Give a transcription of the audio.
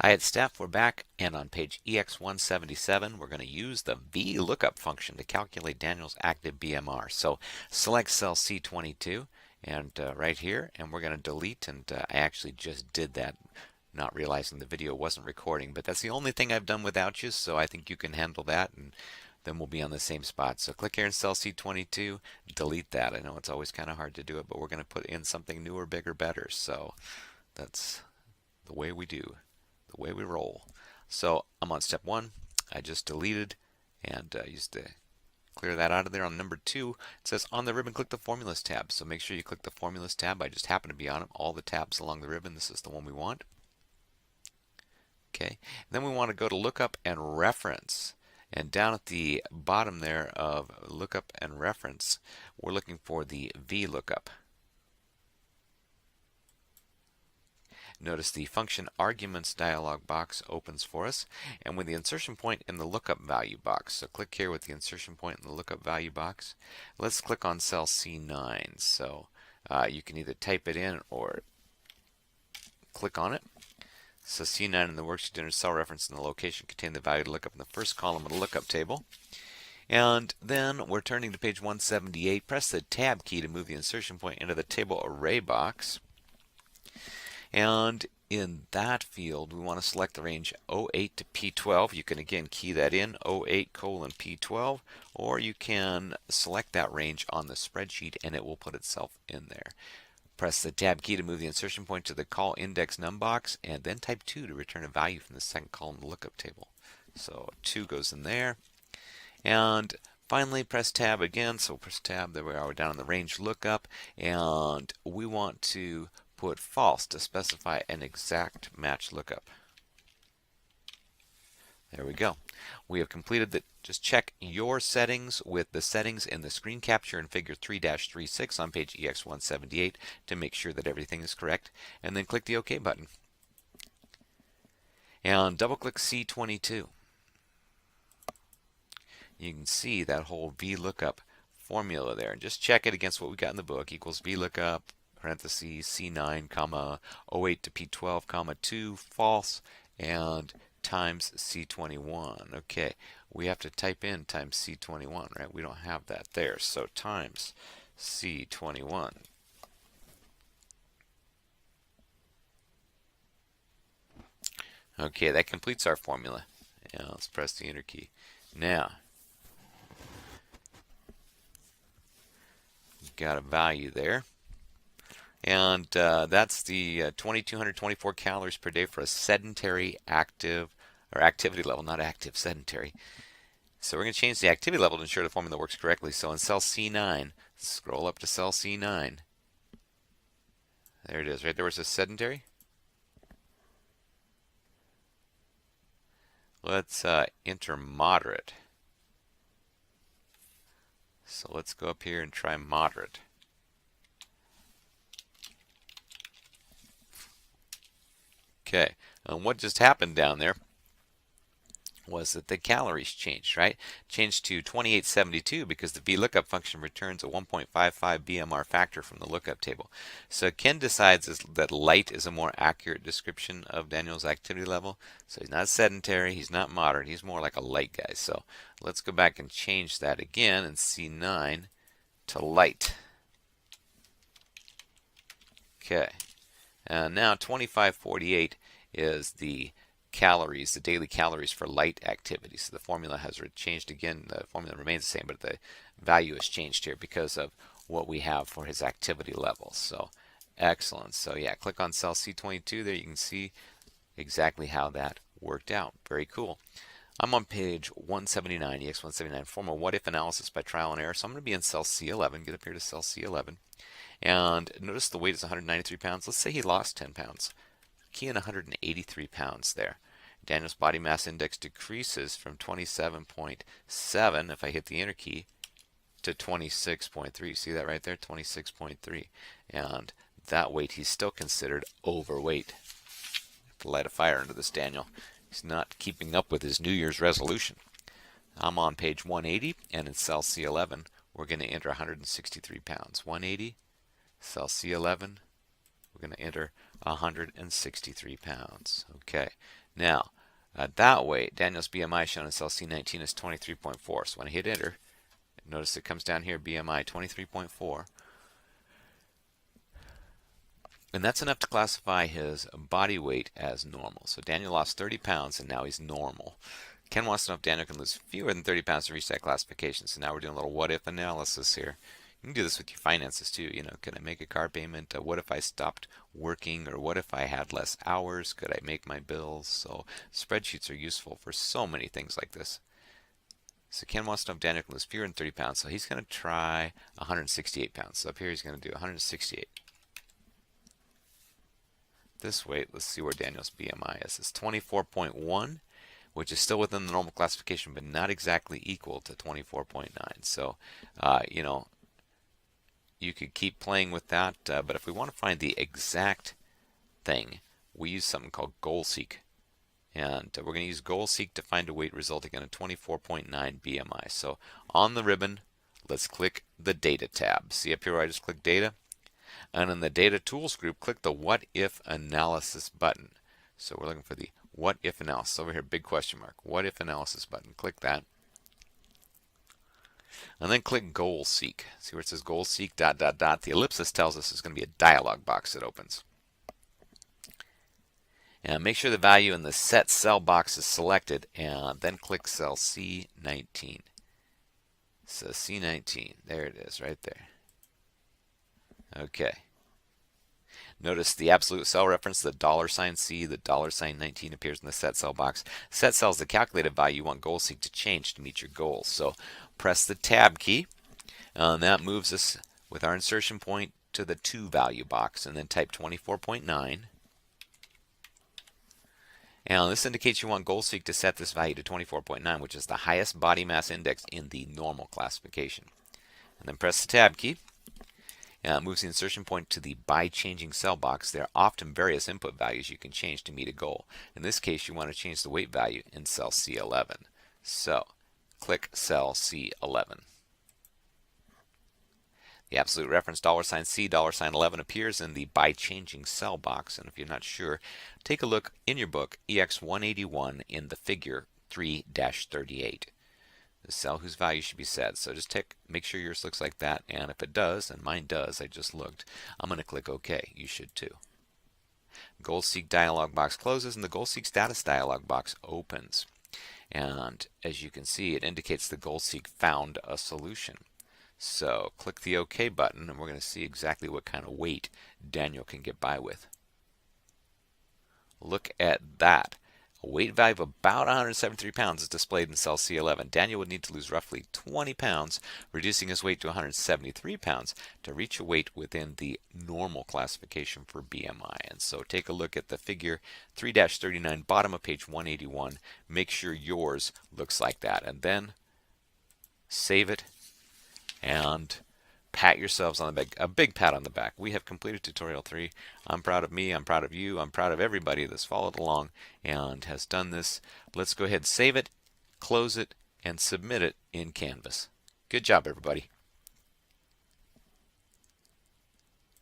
Hi, it's Steph. We're back, and on page EX177, we're going to use the VLOOKUP function to calculate Daniel's active BMR. So select cell C22 and right here, and we're going to delete, and I actually just did that, not realizing the video wasn't recording, but that's the only thing I've done without you, so I think you can handle that, and then we'll be on the same spot. So click here in cell C22, delete that. I know it's always kind of hard to do it, but we're going to put in something newer, bigger, better. So that's the way we do. The way we roll. So I'm on step 1. I just deleted and used to clear that out of there. On number 2, it says on the ribbon click the formulas tab. So make sure you click the formulas tab. I just happen to be on all the tabs along the ribbon. This is the one we want. Okay. And then we want to go to lookup and reference. And down at the bottom there of lookup and reference, we're looking for the VLOOKUP. Notice the function arguments dialog box opens for us, and with the insertion point in the lookup value box. So click here with the insertion point in the lookup value box. Let's click on cell C9. So you can either type it in or click on it. So C9 in the worksheet enters cell reference in the location contain the value to look up in the first column of the lookup table. And then we're turning to page 178. Press the tab key to move the insertion point into the table array box. And in that field, we want to select the range 08 to P12. You can again key that in, 08 colon P12, or you can select that range on the spreadsheet and it will put itself in there. Press the tab key to move the insertion point to the call index num box, and then type 2 to return a value from the second column of the lookup table. So 2 goes in there. And finally, press tab again. So press tab, there we are, we're down in the range lookup, and we want to put false to specify an exact match lookup. There we go. We have completed that. Just check your settings with the settings in the screen capture in figure 3-36 on page EX178 to make sure that everything is correct, and then click the OK button. And double click C22. You can see that whole VLOOKUP formula there, and just check it against what we got in the book, equals VLOOKUP parentheses C9 comma 08 to P12 comma 2 false and times C21. Okay, we have to type in times C21, right? We don't have that there, so times C21. Okay, that completes our formula. Yeah, let's press the enter key. Now we've got a value there. And that's the 2,224 calories per day for a sedentary active, or activity level, not active, sedentary. So we're going to change the activity level to ensure the formula works correctly. So in cell C9, scroll up to cell C9. There it is, right there where it says sedentary. Let's enter moderate. So let's go up here and try moderate. Okay, what just happened down there was that the calories changed, right? Changed to 2872 because the VLOOKUP function returns a 1.55 BMR factor from the lookup table. So Ken decides that light is a more accurate description of Daniel's activity level. So he's not sedentary, he's not moderate, he's more like a light guy. So let's go back and change that again in C9 to light. Okay, and now 2548 is the calories, the daily calories for light activity. So the formula has changed again. The formula remains the same, but the value has changed here because of what we have for his activity levels. So excellent. So yeah, click on cell C22 there. You can see exactly how that worked out. Very cool. I'm on page 179, EX179, form a what-if analysis by trial and error. So I'm going to be in cell C11. Get up here to cell C11. And notice the weight is 193 pounds. Let's say he lost 10 pounds. Key in 183 pounds there. Daniel's body mass index decreases from 27.7, if I hit the enter key, to 26.3. See that right there? 26.3. And that weight, he's still considered overweight. Have to light a fire under this Daniel. He's not keeping up with his New Year's resolution. I'm on page 180, and in cell C11, we're going to enter 163 pounds. 180, cell C11, we're going to enter 163 pounds. Okay, Now, that way, Daniel's BMI shown in cell C19 is 23.4. So when I hit enter, notice it comes down here, BMI 23.4. And that's enough to classify his body weight as normal. So Daniel lost 30 pounds and now he's normal. Ken wants to know if Daniel can lose fewer than 30 pounds to reach that classification. So now we're doing a little what-if analysis here. You can do this with your finances too. You know, can I make a car payment? What if I stopped working? Or what if I had less hours? Could I make my bills? So spreadsheets are useful for so many things like this. So Ken wants to know if Daniel can lose fewer than 30 pounds. So he's going to try 168 pounds. So up here he's going to do 168. This weight, let's see where Daniel's BMI is. It's 24.1, which is still within the normal classification, but not exactly equal to 24.9. So, you know, you could keep playing with that, but if we want to find the exact thing, we use something called goal seek. And we're going to use goal seek to find a weight resulting in a 24.9 BMI. So on the ribbon, let's click the data tab. See up here where I just click data? And in the data tools group, click the what if analysis button. So we're looking for the what if analysis. Over here, big question mark. What if analysis button. Click that. And then click goal seek. See where it says goal seek ... The ellipsis tells us there's going to be a dialog box that opens. And make sure the value in the set cell box is selected, and then click cell C19. So C19, there it is right there. Okay. Notice the absolute cell reference, the $C, the $19 appears in the set cell box. Set cell is the calculated value you want goal seek to change to meet your goals. So press the tab key, and that moves us with our insertion point to the to value box, and then type 24.9. And this indicates you want goal seek to set this value to 24.9, which is the highest body mass index in the normal classification. And then press the tab key. It moves the insertion point to the by changing cell box. There are often various input values you can change to meet a goal. In this case, you want to change the weight value in cell C11. So click cell C11. The absolute reference $C, $11 appears in the by changing cell box. And if you're not sure, take a look in your book, EX181 in the figure 3-38. The cell whose value should be set. So just make sure yours looks like that, and if it does, and mine does, I just looked, I'm going to click OK. You should too. Goal Seek dialog box closes and the Goal Seek status dialog box opens. And as you can see, it indicates the Goal Seek found a solution. So click the OK button, and we're going to see exactly what kind of weight Daniel can get by with. Look at that. A weight value of about 173 pounds is displayed in cell C11. Daniel would need to lose roughly 20 pounds, reducing his weight to 173 pounds to reach a weight within the normal classification for BMI. And so take a look at the figure 3-39, bottom of page 181. Make sure yours looks like that. And then save it and pat yourselves on the back, a big pat on the back. We have completed tutorial 3. I'm proud of me, I'm proud of you, I'm proud of everybody that's followed along and has done this. Let's go ahead and save it, close it, and submit it in Canvas. Good job, everybody.